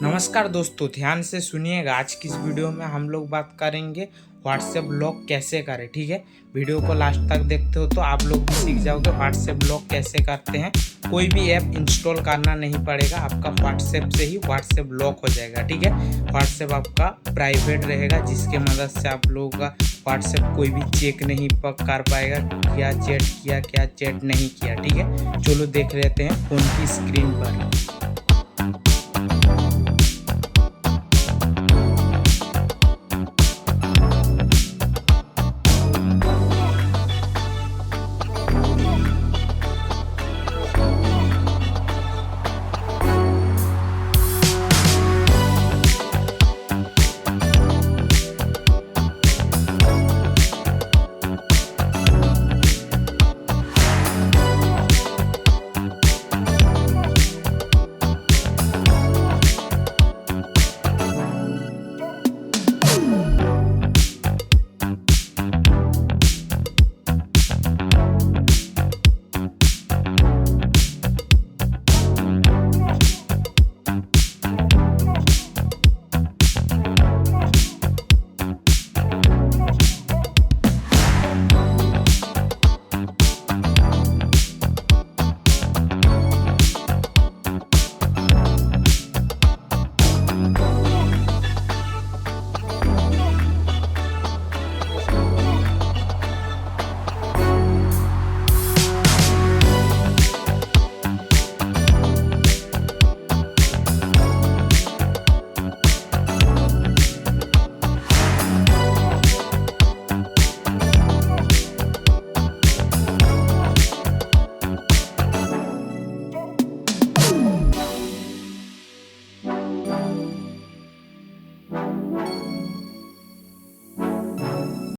नमस्कार दोस्तों, ध्यान से सुनिएगा। आज की इस वीडियो में हम लोग बात करेंगे व्हाट्सएप लॉक कैसे करें। ठीक है, वीडियो को लास्ट तक देखते हो तो आप लोग भी सीख जाओगे व्हाट्सएप लॉक कैसे करते हैं। कोई भी ऐप इंस्टॉल करना नहीं पड़ेगा, आपका व्हाट्सएप से ही व्हाट्सएप लॉक हो जाएगा। ठीक है, व्हाट्सएप आपका प्राइवेट रहेगा, जिसके मदद से आप लोगों का व्हाट्सएप कोई भी चेक नहीं कर पाएगा क्या चैट किया क्या चैट नहीं किया। ठीक है, चलो देख लेते हैं फ़ोन की स्क्रीन पर।